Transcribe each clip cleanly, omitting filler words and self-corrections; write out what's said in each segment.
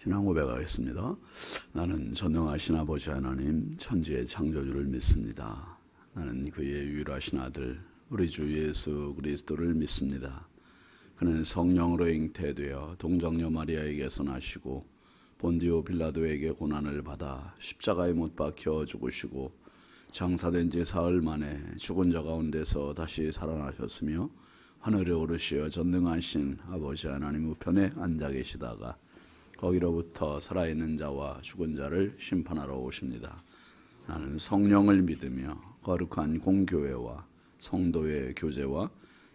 신앙 고백하겠습니다. 나는 전능하신 아버지 하나님 천지의 창조주를 믿습니다. 나는 그의 유일하신 아들 우리 주 예수 그리스도를 믿습니다. 그는 성령으로 잉태되어 동정녀 마리아에게서 나시고 본디오 빌라도에게 고난을 받아 십자가에 못 박혀 죽으시고 장사된 지 사흘 만에 죽은 자 가운데서 다시 살아나셨으며 하늘에 오르시어 전능하신 아버지 하나님 우편에 앉아 계시다가 거기로부터 살아있는 자와 죽은 자를 심판하러 오십니다. 나는 성령을 믿으며 거룩한 공교회와 성도의 교제와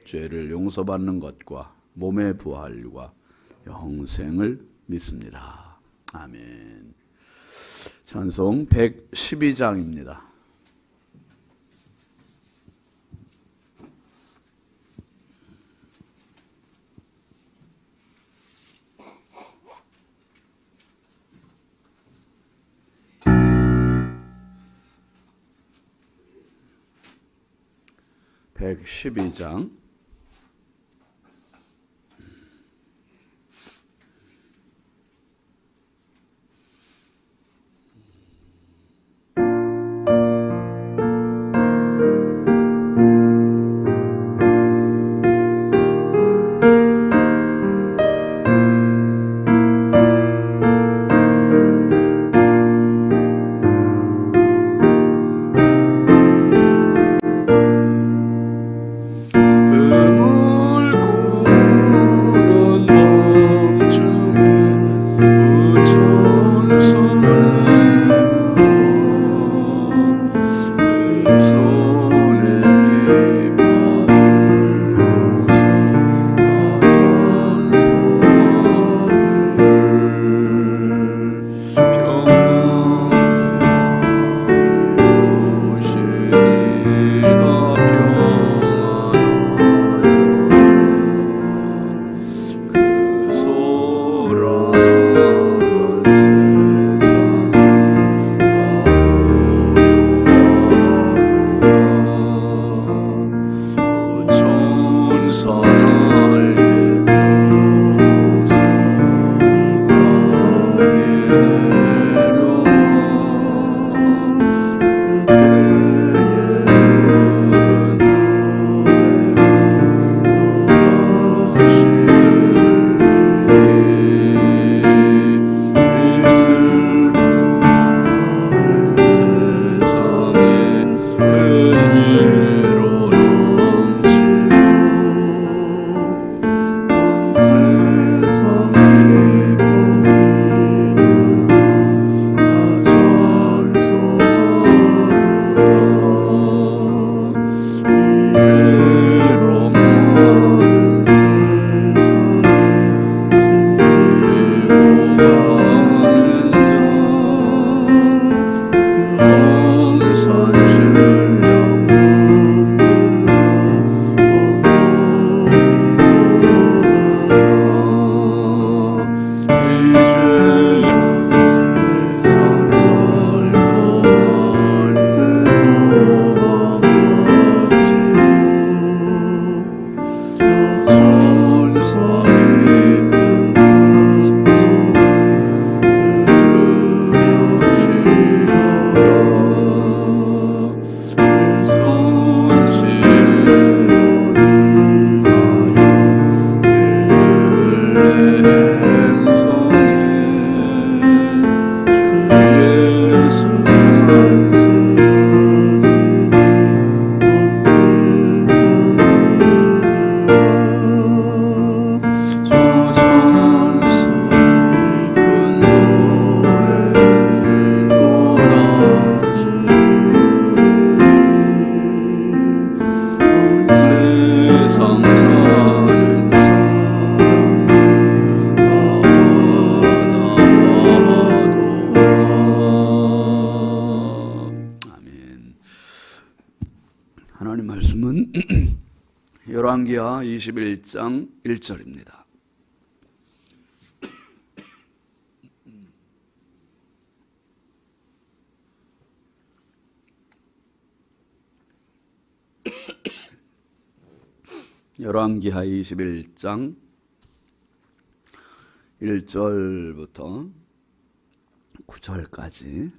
죄를 용서받는 것과 몸의 부활과 영생을 믿습니다. 아멘. 찬송 112장입니다. (112장) 하나님 말씀은 열왕기하 21장 1절입니다. 열왕기하 21장 1절부터 9절까지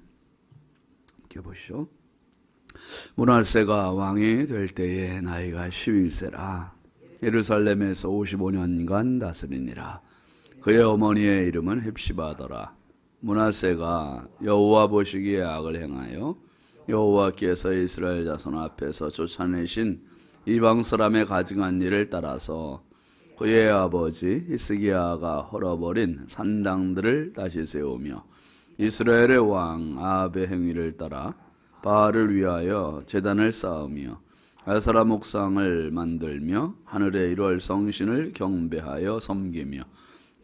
함께 보시죠. 므낫세가 왕이 될 때에 나이가 11세라. 예루살렘에서 55년간 다스리니라. 그의 어머니의 이름은 헵시바더라. 므낫세가 여호와 보시기에 악을 행하여 여호와께서 이스라엘 자손 앞에서 쫓아내신 이방 사람의 가증한 일을 따라서 그의 아버지 히스기야가 헐어버린 산당들을 다시 세우며 이스라엘의 왕 아합의 행위를 따라 바알을 위하여 제단을 쌓으며 아세라 목상을 만들며 하늘의 1월 성신을 경배하여 섬기며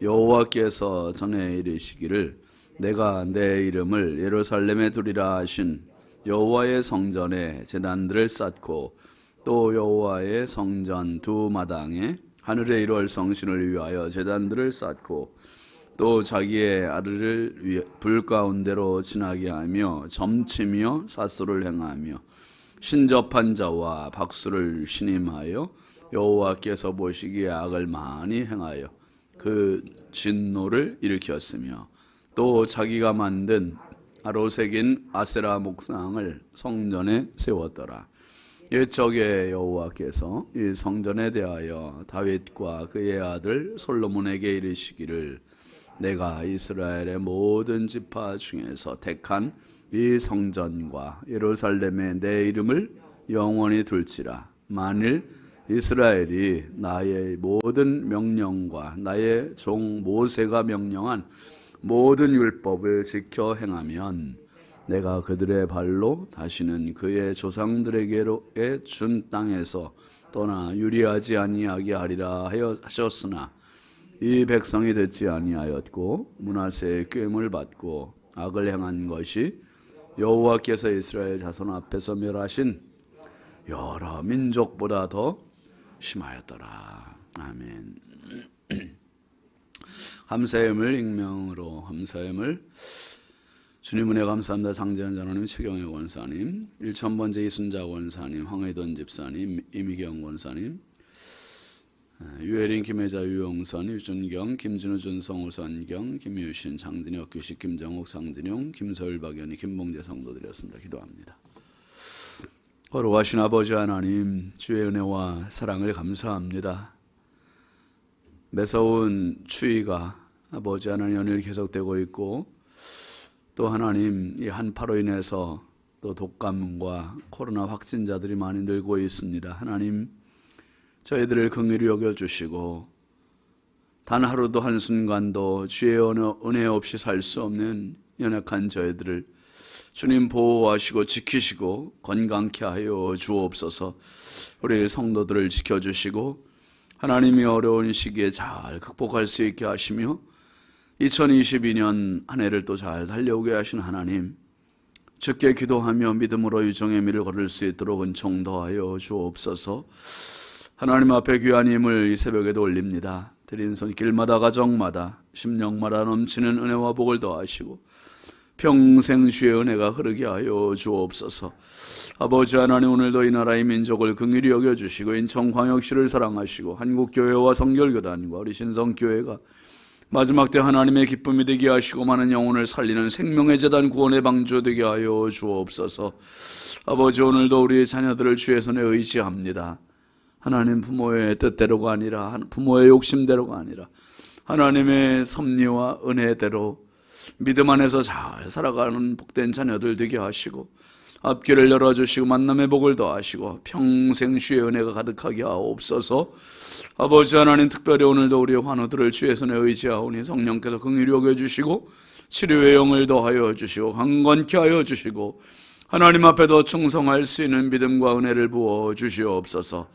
여호와께서 전에 이르시기를 내가 내 이름을 예루살렘에 두리라 하신 여호와의 성전에 제단들을 쌓고 또 여호와의 성전 두 마당에 하늘의 1월 성신을 위하여 제단들을 쌓고 또 자기의 아들을 불 가운데로 지나게 하며 점치며 사소를 행하며 신접한 자와 박수를 신임하여 여호와께서 보시기에 악을 많이 행하여 그 진노를 일으켰으며 또 자기가 만든 아로색인 아세라 목상을 성전에 세웠더라. 옛적에 여호와께서 이 성전에 대하여 다윗과 그의 아들 솔로몬에게 이르시기를 내가 이스라엘의 모든 지파 중에서 택한 이 성전과 예루살렘에 내 이름을 영원히 둘지라. 만일 이스라엘이 나의 모든 명령과 나의 종 모세가 명령한 모든 율법을 지켜 행하면 내가 그들의 발로 다시는 그의 조상들에게 준 땅에서 떠나 유리하지 아니하게 하리라 하셨으나 이 백성이 듣지 아니하였고 므낫세의 꾀임을 받고 악을 행한 것이 여호와께서 이스라엘 자손 앞에서 멸하신 여러 민족보다 더 심하였더라. 아멘. 감사함을 익명으로 감사함을 주님 은혜 감사합니다. 장재현 장로님, 최경혜 원사님, 1000번째 이순자 원사님, 황의돈 집사님, 이미경 원사님, 유혜린, 김혜자, 유영선, 유준경, 김진우, 준성우, 선경, 김유신, 장진혁, 규식, 김정옥, 상진용, 김서일, 박연희, 김봉재 성도드렸습니다. 기도합니다. 거룩하신 아버지 하나님, 주의 은혜와 사랑을 감사합니다. 매서운 추위가 아버지 하나님 연일 계속되고 있고 또 하나님 이 한파로 인해서 또 독감과 코로나 확진자들이 많이 늘고 있습니다. 하나님 저희들을 긍휼히 여겨주시고 단 하루도 한순간도 주의 은혜 없이 살 수 없는 연약한 저희들을 주님 보호하시고 지키시고 건강케 하여 주옵소서. 우리 성도들을 지켜주시고 하나님이 어려운 시기에 잘 극복할 수 있게 하시며 2022년 한 해를 또 잘 달려오게 하신 하나님, 주께 기도하며 믿음으로 유정의 미를 걸을 수 있도록 은총 더하여 주옵소서. 하나님 앞에 귀한 힘을 이 새벽에도 올립니다. 드린 손길마다 가정마다 심령마다 넘치는 은혜와 복을 더하시고 평생 주의 은혜가 흐르게 하여 주옵소서. 아버지 하나님, 오늘도 이 나라의 민족을 긍휼히 여겨주시고 인천광역시를 사랑하시고 한국교회와 성결교단과 우리 신성교회가 마지막 때 하나님의 기쁨이 되게 하시고 많은 영혼을 살리는 생명의 재단 구원의 방주 되게 하여 주옵소서. 아버지, 오늘도 우리의 자녀들을 주의 손에 의지합니다. 하나님, 부모의 뜻대로가 아니라 부모의 욕심대로가 아니라 하나님의 섭리와 은혜대로 믿음 안에서 잘 살아가는 복된 자녀들 되게 하시고 앞길을 열어주시고 만남의 복을 더하시고 평생 주의 은혜가 가득하게 하옵소서. 아버지 하나님, 특별히 오늘도 우리의 환우들을 주의 손에 의지하오니 성령께서 긍휼히 여겨주시고 치료의 영을 더하여 주시고 강건케 하여 주시고 하나님 앞에 더 충성할 수 있는 믿음과 은혜를 부어 주시옵소서.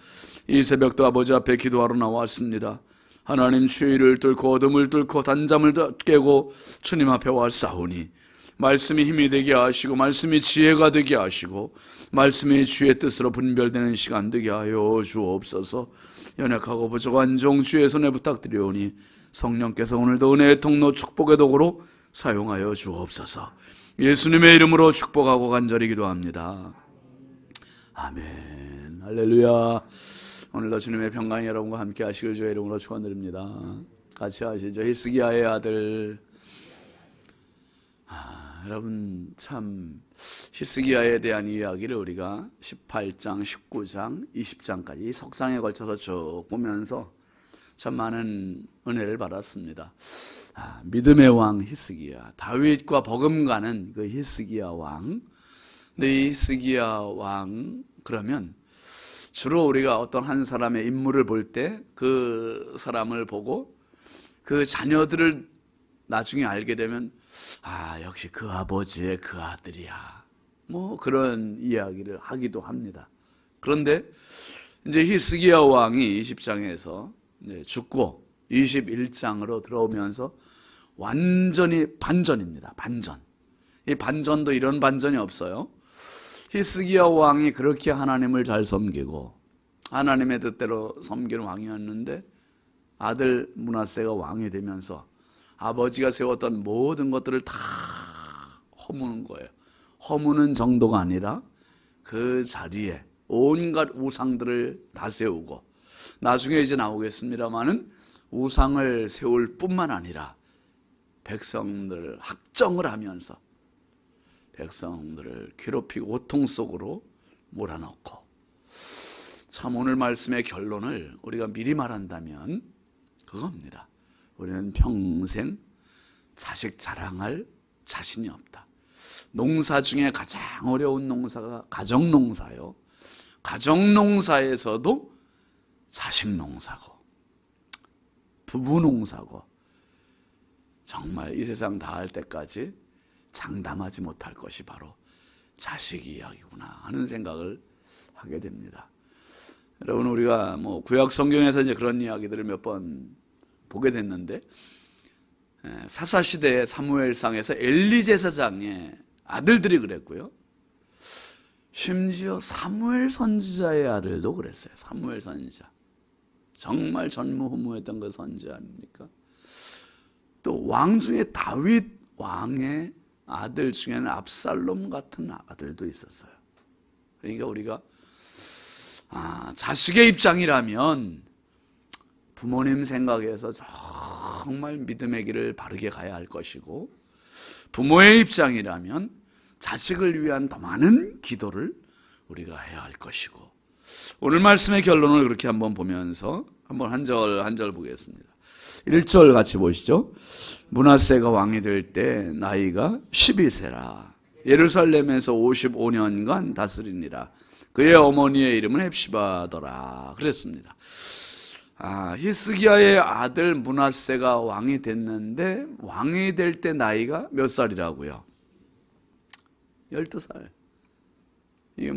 이 새벽도 아버지 앞에 기도하러 나왔습니다. 하나님, 추위를 뚫고 어둠을 뚫고 단잠을 깨고 주님 앞에 와 싸우니 말씀이 힘이 되게 하시고 말씀이 지혜가 되게 하시고 말씀이 주의 뜻으로 분별되는 시간 되게 하여 주옵소서. 연약하고 부족한 종 주의 손에 부탁드리오니 성령께서 오늘도 은혜의 통로 축복의 도구로 사용하여 주옵소서. 예수님의 이름으로 축복하고 간절히 기도합니다. 아멘. 할렐루야. 오늘도 주님의 평강이 여러분과 함께 하시길 주의 이름으로 축원드립니다. 같이 하시죠. 히스기야의 아들 여러분 참 히스기야에 대한 이야기를 우리가 18장, 19장, 20장까지 석상에 걸쳐서 쭉 보면서 참 많은 은혜를 받았습니다. 믿음의 왕 히스기야, 다윗과 버금가는 그 히스기야 왕. 근데 이 히스기야 왕 그러면 주로 우리가 어떤 한 사람의 인물을 볼 때 그 사람을 보고 그 자녀들을 나중에 알게 되면 역시 그 아버지의 그 아들이야, 뭐 그런 이야기를 하기도 합니다. 그런데 이제 히스기야 왕이 20장에서 죽고 21장으로 들어오면서 완전히 반전입니다. 반전. 이 반전도 이런 반전이 없어요. 히스기야 왕이 그렇게 하나님을 잘 섬기고 하나님의 뜻대로 섬기는 왕이었는데 아들 므낫세가 왕이 되면서 아버지가 세웠던 모든 것들을 다 허무는 거예요. 허무는 정도가 아니라 그 자리에 온갖 우상들을 다 세우고, 나중에 이제 나오겠습니다마는 우상을 세울 뿐만 아니라 백성들을 학정을 하면서 백성들을 괴롭히고 고통 속으로 몰아넣고, 참 오늘 말씀의 결론을 우리가 미리 말한다면 그겁니다. 우리는 평생 자식 자랑할 자신이 없다. 농사 중에 가장 어려운 농사가 가정농사요. 가정농사에서도 자식농사고 부부농사고, 정말 이 세상 다할 때까지 장담하지 못할 것이 바로 자식 이야기구나 하는 생각을 하게 됩니다. 여러분, 우리가 구약 성경에서 이제 그런 이야기들을 몇 번 보게 됐는데, 사사 시대의 사무엘상에서 엘리 제사장의 아들들이 그랬고요. 심지어 사무엘 선지자의 아들도 그랬어요. 사무엘 선지자. 정말 전무후무했던 그 선지자 아닙니까? 또 왕 중에 다윗 왕의 아들 중에는 압살롬 같은 아들도 있었어요. 그러니까 우리가 자식의 입장이라면 부모님 생각에서 정말 믿음의 길을 바르게 가야 할 것이고, 부모의 입장이라면 자식을 위한 더 많은 기도를 우리가 해야 할 것이고, 오늘 말씀의 결론을 그렇게 한번 보면서 한번 한 절 한 절 보겠습니다. 1절 같이 보시죠. 므낫세가 왕이 될 때 나이가 12세라. 예루살렘에서 55년간 다스리니라. 그의 어머니의 이름은 헵시바더라. 그랬습니다. 히스기야의 아들 므낫세가 왕이 됐는데, 왕이 될 때 나이가 몇 살이라고요? 12살. 이게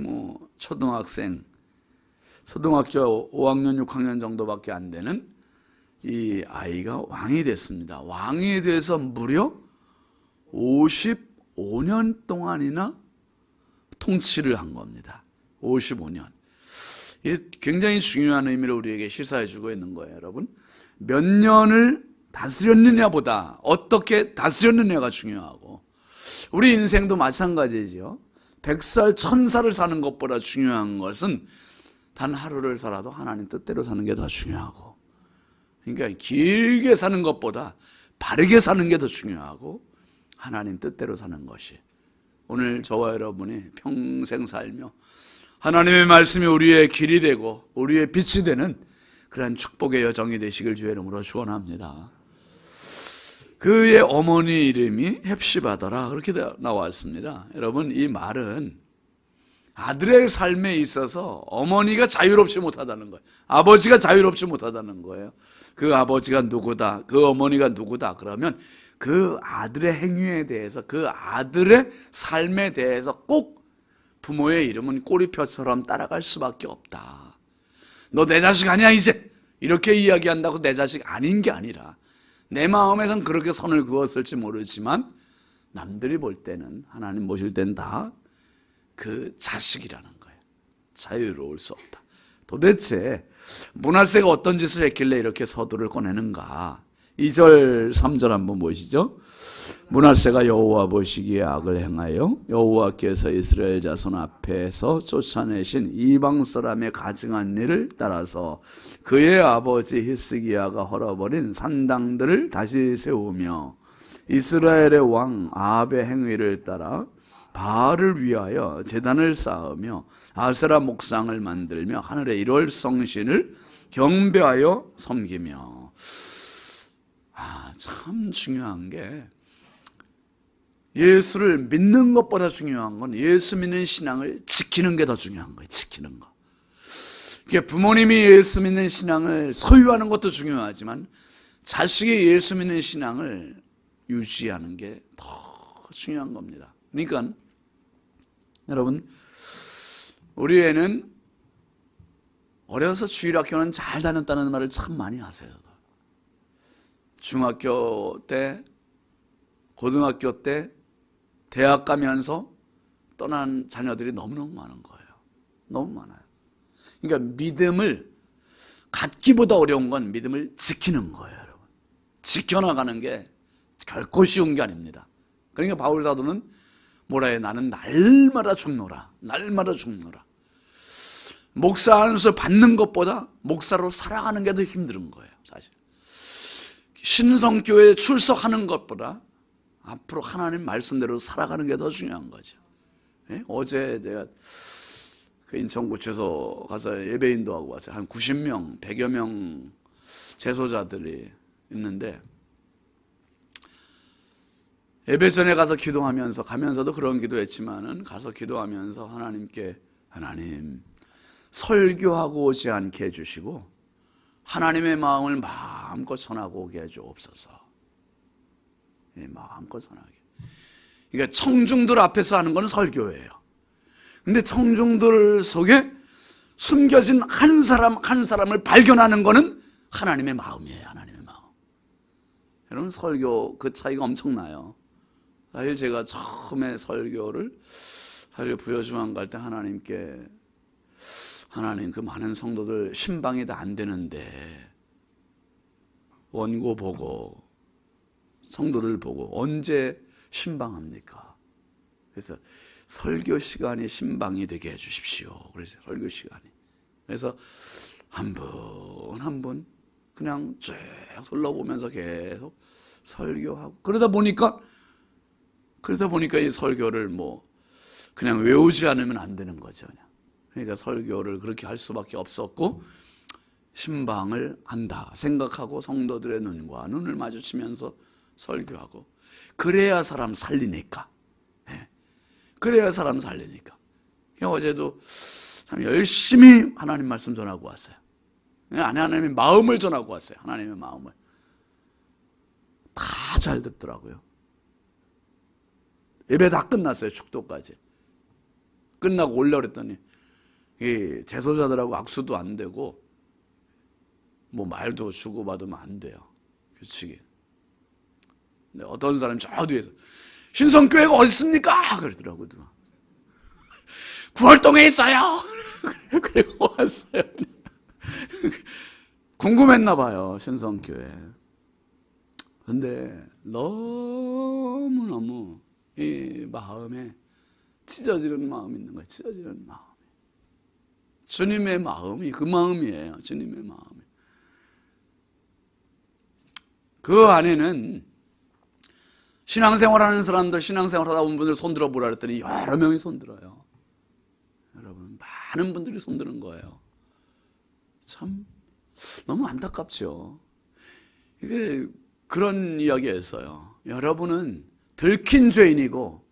초등학교 5학년 6학년 정도밖에 안 되는 이 아이가 왕이 됐습니다. 왕이 돼서 무려 55년 동안이나 통치를 한 겁니다. 55년. 이게 굉장히 중요한 의미를 우리에게 시사해주고 있는 거예요. 여러분, 몇 년을 다스렸느냐보다 어떻게 다스렸느냐가 중요하고, 우리 인생도 마찬가지죠. 100살 1000살을 사는 것보다 중요한 것은 단 하루를 살아도 하나님 뜻대로 사는 게 더 중요하고, 그러니까 길게 사는 것보다 바르게 사는 게 더 중요하고, 하나님 뜻대로 사는 것이, 오늘 저와 여러분이 평생 살며 하나님의 말씀이 우리의 길이 되고 우리의 빛이 되는 그런 축복의 여정이 되시길 주의 이름으로 축원합니다. 그의 어머니 이름이 헵시바더라, 그렇게 나왔습니다. 여러분, 이 말은 아들의 삶에 있어서 어머니가 자유롭지 못하다는 거예요. 아버지가 자유롭지 못하다는 거예요. 그 아버지가 누구다, 그 어머니가 누구다 그러면 그 아들의 행위에 대해서, 그 아들의 삶에 대해서 꼭 부모의 이름은 꼬리표처럼 따라갈 수밖에 없다. 너 내 자식 아니야 이제, 이렇게 이야기한다고 내 자식 아닌 게 아니라, 내 마음에선 그렇게 선을 그었을지 모르지만 남들이 볼 때는, 하나님 보실 때는 다 그 자식이라는 거예요. 자유로울 수 없다. 도대체 므낫세가 어떤 짓을 했길래 이렇게 서두를 꺼내는가? 2절 3절 한번 보시죠. 므낫세가 여호와 보시기에 악을 행하여 여호와께서 이스라엘 자손 앞에서 쫓아내신 이방 사람의 가증한 일을 따라서 그의 아버지 히스기야가 헐어버린 산당들을 다시 세우며 이스라엘의 왕 아합의 행위를 따라 바알을 위하여 제단을 쌓으며 아세라 목상을 만들며 하늘의 1월 성신을 경배하여 섬기며. 참 중요한 게, 예수를 믿는 것보다 중요한 건 예수 믿는 신앙을 지키는 게 더 중요한 거예요. 지키는 거. 그러니까 부모님이 예수 믿는 신앙을 소유하는 것도 중요하지만 자식이 예수 믿는 신앙을 유지하는 게 더 중요한 겁니다. 그러니까 여러분, 우리 애는 어려서 주일학교는 잘 다녔다는 말을 참 많이 하세요. 중학교 때, 고등학교 때, 대학 가면서 떠난 자녀들이 너무너무 많은 거예요. 너무 많아요. 그러니까 믿음을, 갖기보다 어려운 건 믿음을 지키는 거예요, 여러분. 지켜나가는 게 결코 쉬운 게 아닙니다. 그러니까 바울 사도는 뭐라 해요? 나는 날마다 죽노라. 날마다 죽노라. 목사 안수 받는 것보다 목사로 살아가는 게 더 힘든 거예요, 사실. 신성교회에 출석하는 것보다 앞으로 하나님 말씀대로 살아가는 게 더 중요한 거죠. 예? 어제 제가 그 인천구치소 가서 예배인도 하고 왔어요. 한 90명, 100여 명 재소자들이 있는데, 예배 전에 가서 기도하면서, 가면서도 그런 기도했지만은, 가서 기도하면서 하나님께, 하나님 설교하고 오지 않게 해주시고 하나님의 마음을 마음껏 전하고 오게 해주옵소서. 예, 마음껏 전하게. 그러니까 청중들 앞에서 하는 건 설교예요. 근데 청중들 속에 숨겨진 한 사람 한 사람을 발견하는 거는 하나님의 마음이에요. 하나님의 마음. 여러분, 설교 그 차이가 엄청나요. 사실 제가 처음에 설교를 사실 부여중앙 갈 때 하나님께, 하나님 그 많은 성도들 신방이 다 안 되는데 원고 보고 성도들 보고 언제 신방합니까? 그래서 설교 시간이 신방이 되게 해주십시오. 그래서 설교 시간이. 그래서 한 분 한 분 그냥 쭉 둘러보면서 계속 설교하고, 그러다 보니까 이 설교를 뭐 그냥 외우지 않으면 안 되는 거죠. 그러니까 설교를 그렇게 할 수밖에 없었고, 신방을 한다 생각하고 성도들의 눈과 눈을 마주치면서 설교하고, 그래야 사람 살리니까. 그래야 사람 살리니까. 어제도 참 열심히 하나님 말씀 전하고 왔어요. 하나님의 마음을 전하고 왔어요. 하나님의 마음을. 다 잘 듣더라고요. 예배 다 끝났어요. 축도까지. 끝나고 올려고 그랬더니 이 재소자들하고 악수도 안 되고 뭐 말도 주고받으면 안 돼요. 규칙이. 근데 어떤 사람이 저 뒤에서 신성교회가 어디 있습니까? 그러더라고요. 구월동에 있어요. 그리고 왔어요. 궁금했나 봐요, 신성교회. 근데 너무너무 이 마음에 찢어지는 마음이 있는 거예요. 찢어지는 마음. 주님의 마음이 그 마음이에요. 주님의 마음이. 그 안에는 신앙생활하는 사람들, 신앙생활하다 온 분들 손 들어보라 그랬더니 여러 명이 손 들어요. 여러분, 많은 분들이 손 드는 거예요. 참 너무 안타깝죠. 이게 그런 이야기였어요. 여러분은 들킨 죄인이고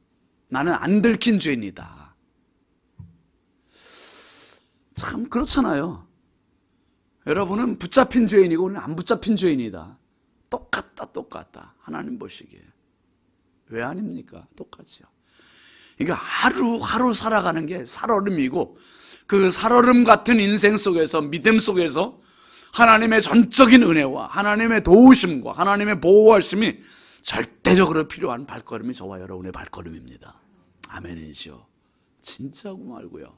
나는 안 들킨 죄인이다. 참 그렇잖아요. 여러분은 붙잡힌 죄인이고 우리는 안 붙잡힌 죄인이다. 똑같다. 하나님 보시기에. 왜 아닙니까? 똑같죠. 그러니까 하루하루 살아가는 게 살얼음이고, 그 살얼음 같은 인생 속에서, 믿음 속에서 하나님의 전적인 은혜와 하나님의 도우심과 하나님의 보호하심이 절대적으로 필요한 발걸음이 저와 여러분의 발걸음입니다. 아멘이죠. 진짜고 말고요.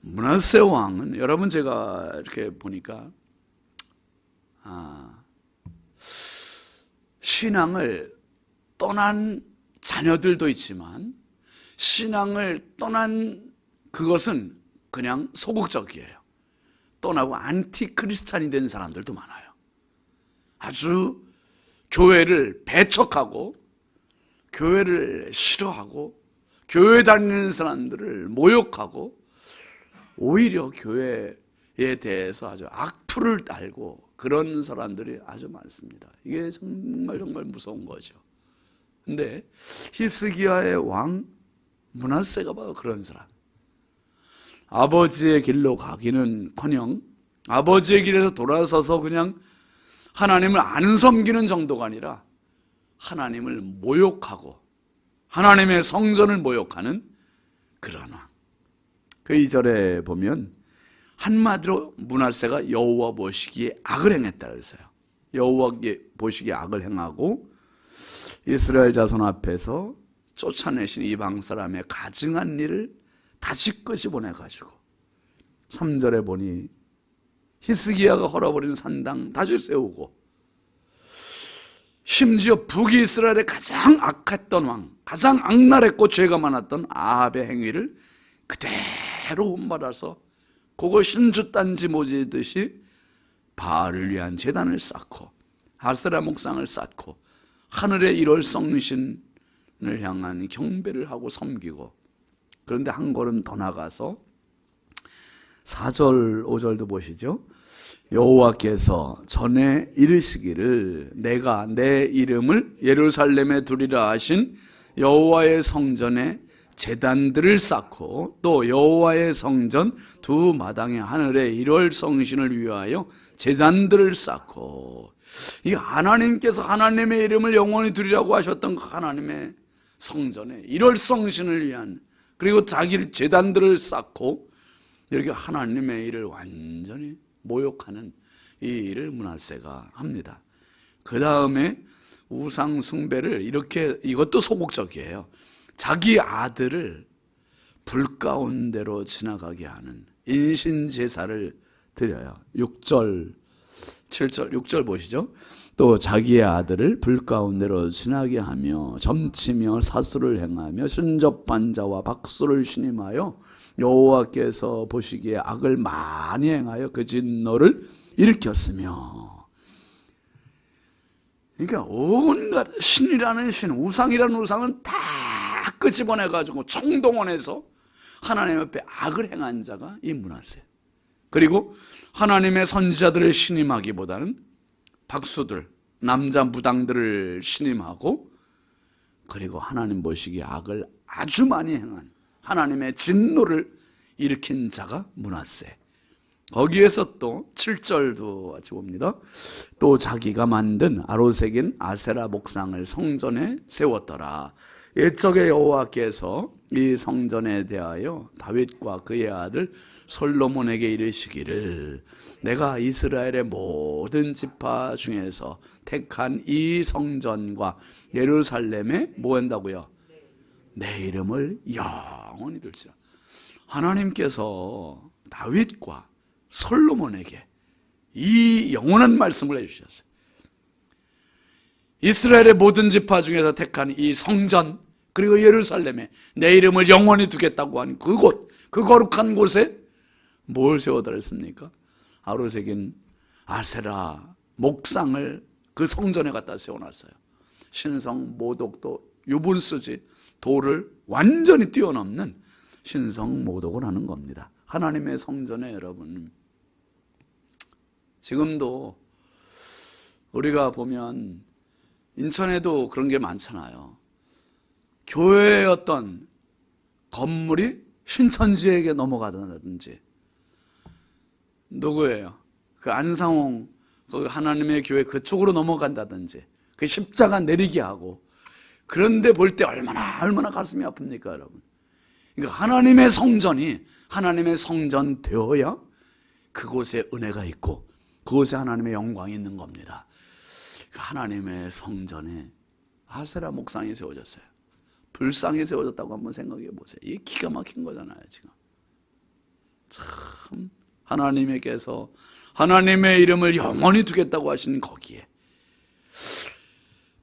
므낫세 왕은, 여러분 제가 이렇게 보니까 신앙을 떠난 자녀들도 있지만 신앙을 떠난 그것은 그냥 소극적이에요. 떠나고 안티 크리스찬이 된 사람들도 많아요. 아주 교회를 배척하고 교회를 싫어하고 교회 다니는 사람들을 모욕하고 오히려 교회에 대해서 아주 악플을 달고 그런 사람들이 아주 많습니다. 이게 정말 무서운 거죠. 근데 히스기야의 왕 므낫세가 바로 그런 사람. 아버지의 길로 가기는커녕 아버지의 길에서 돌아서서 그냥 하나님을 안 섬기는 정도가 아니라 하나님을 모욕하고 하나님의 성전을 모욕하는 그런 왕. 그 2절에 보면 한마디로 므낫세가 여호와 보시기에 악을 행했다 그랬어요. 여호와 보시기에 악을 행하고 이스라엘 자손 앞에서 쫓아내신 이방 사람의 가증한 일을 다시 끄집어내가지고 3절에 보니 히스기야가 헐어버린 산당 다시 세우고 심지어 북이스라엘의 가장 악했던 왕, 가장 악랄했고 죄가 많았던 아합의 행위를 그대로 본받아서 그거 신주단지 모지듯이 바알을 위한 제단을 쌓고 아세라 목상을 쌓고 하늘의 1월 성신을 향한 경배를 하고 섬기고, 그런데 한 걸음 더 나가서 4절 5절도 보시죠. 여호와께서 전에 이르시기를 내가 내 이름을 예루살렘에 두리라 하신 여호와의 성전에 제단들을 쌓고 또 여호와의 성전 두 마당에 하늘의 1월 성신을 위하여 제단들을 쌓고, 이 하나님께서 하나님의 이름을 영원히 두리라고 하셨던 그 하나님의 성전에 1월 성신을 위한, 그리고 자기 제단들을 쌓고 이렇게 하나님의 일을 완전히 모욕하는 이 일을 므낫세가 합니다. 그 다음에 우상 숭배를 이렇게, 이것도 소극적이에요. 자기 아들을 불 가운데로 지나가게 하는 인신 제사를 드려요. 6절 7절 6절 보시죠. 또 자기의 아들을 불 가운데로 지나게 하며 점치며 사수를 행하며 순접한 자와 박수를 신임하여 여호와께서 보시기에 악을 많이 행하여 그 진노를 일으켰으며. 그러니까 온갖 신이라는 신, 우상이라는 우상은 다 끄집어내가지고 총동원해서 하나님 앞에 악을 행한 자가 이 므낫세. 그리고 하나님의 선지자들을 신임하기보다는 박수들, 남자 무당들을 신임하고, 그리고 하나님 보시기에 악을 아주 많이 행한 하나님의 진노를 일으킨 자가 므낫세. 거기에서 또 7절도 같이 봅니다. 또 자기가 만든 아로색인 아세라 목상을 성전에 세웠더라. 옛적에 여호와께서 이 성전에 대하여 다윗과 그의 아들 솔로몬에게 이르시기를 내가 이스라엘의 모든 지파 중에서 택한 이 성전과 예루살렘에 뭐 한다고요? 내 이름을 영원히 둘지라. 하나님께서 다윗과 솔로몬에게 이 영원한 말씀을 해주셨어요. 이스라엘의 모든 지파 중에서 택한 이 성전, 그리고 예루살렘에 내 이름을 영원히 두겠다고 한 그곳, 그 거룩한 곳에 뭘 세워드렸습니까? 아로색인 아세라 목상을 그 성전에 갖다 세워놨어요. 신성 모독도 유분수지, 도를 완전히 뛰어넘는 신성 모독을 하는 겁니다. 하나님의 성전에 여러분, 지금도 우리가 보면 인천에도 그런 게 많잖아요. 교회의 어떤 건물이 신천지에게 넘어가든지, 누구예요? 그 안상홍 그 하나님의 교회 그쪽으로 넘어간다든지, 그 십자가 내리게 하고, 그런데 볼 때 얼마나 가슴이 아픕니까 여러분? 그러니까 하나님의 성전이 하나님의 성전 되어야 그곳에 은혜가 있고 그곳에 하나님의 영광이 있는 겁니다. 하나님의 성전에 아세라 목상이 세워졌어요. 불상이 세워졌다고 한번 생각해 보세요. 이게 기가 막힌 거잖아요 지금. 참, 하나님께서 하나님의 이름을 영원히 두겠다고 하신 거기에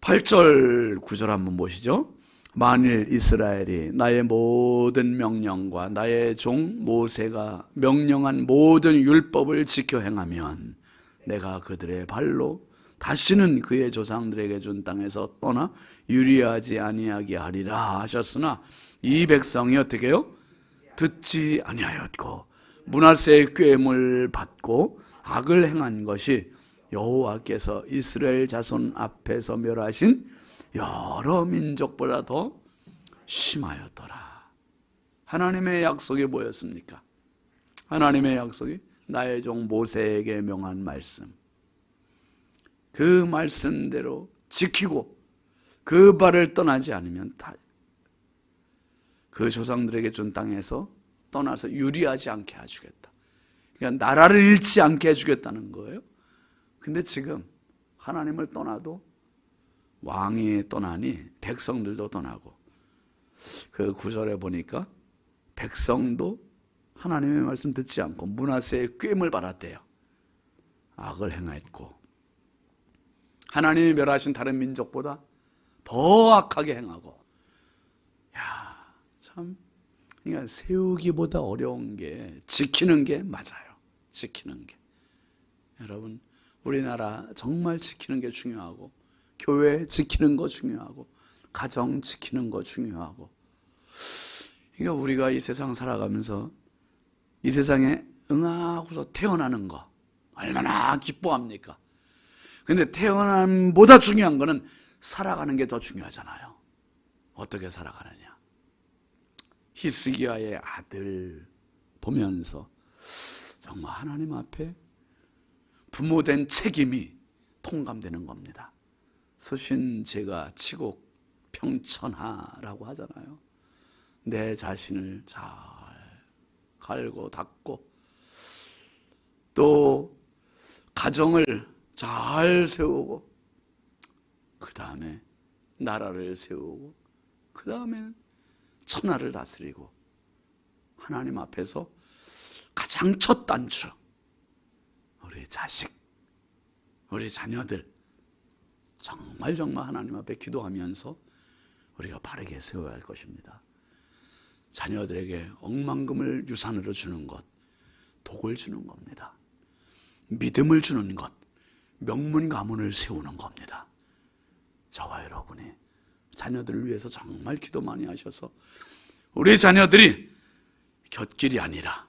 8절 9절 한번 보시죠. 만일 이스라엘이 나의 모든 명령과 나의 종 모세가 명령한 모든 율법을 지켜 행하면 내가 그들의 발로 다시는 그의 조상들에게 준 땅에서 떠나 유리하지 아니하게 하리라 하셨으나 이 백성이 어떻게 해요? 듣지 아니하였고 므낫세의 꾀임을 받고 악을 행한 것이 여호와께서 이스라엘 자손 앞에서 멸하신 여러 민족보다 더 심하였더라. 하나님의 약속이 뭐였습니까? 하나님의 약속이 나의 종 모세에게 명한 말씀, 그 말씀대로 지키고 그 발을 떠나지 않으면 그 조상들에게 준 땅에서 떠나서 유리하지 않게 해주겠다. 그러니까 나라를 잃지 않게 해주겠다는 거예요. 근데 지금 하나님을 떠나도 왕이 떠나니 백성들도 떠나고, 그 9절에 보니까 백성도 하나님의 말씀 듣지 않고 므낫세의 꾀임을 받았대요. 악을 행했고 하나님이 멸하신 다른 민족보다 더 악하게 행하고. 야, 참, 그러니까 세우기보다 어려운 게 지키는 게 맞아요. 지키는 게. 여러분, 우리나라 정말 지키는 게 중요하고, 교회 지키는 거 중요하고, 가정 지키는 거 중요하고. 그러니까 우리가 이 세상 살아가면서 이 세상에 응하고서 태어나는 거 얼마나 기뻐합니까? 근데 태어남보다 중요한 거는 살아가는 게 더 중요하잖아요. 어떻게 살아가느냐. 히스기야의 아들 보면서 정말 하나님 앞에 부모된 책임이 통감되는 겁니다. 수신제가 치곡 평천하라고 하잖아요. 내 자신을 잘 갈고 닦고 또 가정을 잘 세우고 그 다음에 나라를 세우고 그 다음에 천하를 다스리고 하나님 앞에서 가장 첫 단추, 우리 자식, 우리 자녀들 정말 하나님 앞에 기도하면서 우리가 바르게 세워야 할 것입니다. 자녀들에게 억만금을 유산으로 주는 것, 복을 주는 겁니다. 믿음을 주는 것, 명문 가문을 세우는 겁니다. 저와 여러분이 자녀들을 위해서 정말 기도 많이 하셔서 우리 자녀들이 곁길이 아니라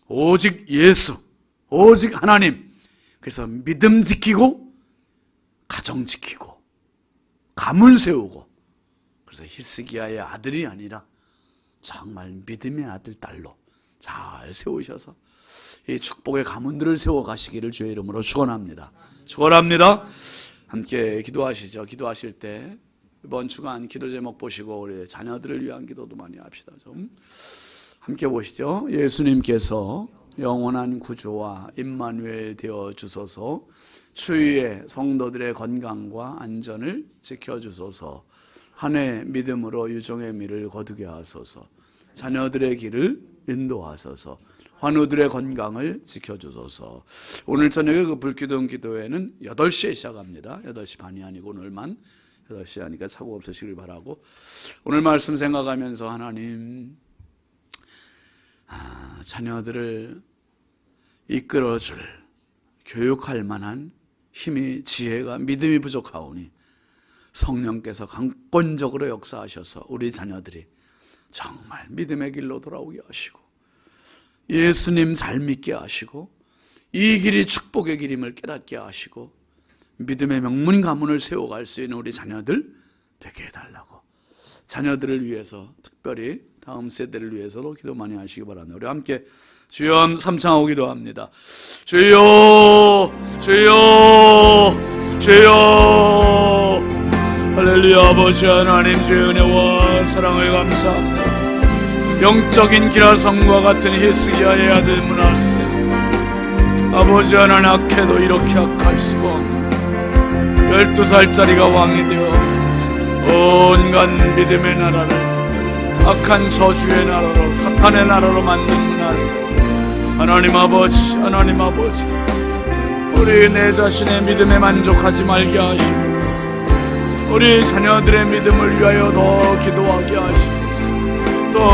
오직 예수, 오직 하나님, 그래서 믿음 지키고 가정 지키고 가문 세우고, 그래서 히스기야의 아들이 아니라 정말 믿음의 아들, 딸로 잘 세우셔서 이 축복의 가문들을 세워가시기를 주의 이름으로 축원합니다. 축원합니다. 함께 기도하시죠. 기도하실 때 이번 주간 기도 제목 보시고 우리 자녀들을 위한 기도도 많이 합시다. 좀 함께 보시죠. 예수님께서 영원한 구주와 임마누엘 되어 주소서, 추위에 성도들의 건강과 안전을 지켜주소서, 한 해 믿음으로 유종의 미를 거두게 하소서, 자녀들의 길을 인도하소서, 환우들의 건강을 지켜주소서. 오늘 저녁에 그 불기둥 기도회는 8시에 시작합니다. 8시 반이 아니고 오늘만 8시 하니까 사고 없으시길 바라고, 오늘 말씀 생각하면서 하나님, 자녀들을 이끌어줄, 교육할 만한 힘이, 지혜가, 믿음이 부족하오니 성령께서 강권적으로 역사하셔서 우리 자녀들이 정말 믿음의 길로 돌아오게 하시고 예수님 잘 믿게 하시고 이 길이 축복의 길임을 깨닫게 하시고 믿음의 명문 가문을 세워갈 수 있는 우리 자녀들 되게 해달라고, 자녀들을 위해서 특별히 다음 세대를 위해서도 기도 많이 하시기 바랍니다. 우리 함께 주여 삼창하고 기도합니다. 주여, 주여, 주여. 할렐루야. 아버지 하나님, 주의 은혜와 사랑을 감사합니다. 영적인 기라성과 같은 히스기야의 아들 므낫세, 아버지 하나님, 악해도 이렇게 악할 수가 없는 12살짜리가 왕이 되어 온갖 믿음의 나라를 악한 저주의 나라로, 사탄의 나라로 만든 므낫세, 하나님 아버지, 하나님 아버지, 우리 내 자신의 믿음에 만족하지 말게 하시고 우리 자녀들의 믿음을 위하여 더 기도하게 하시고 또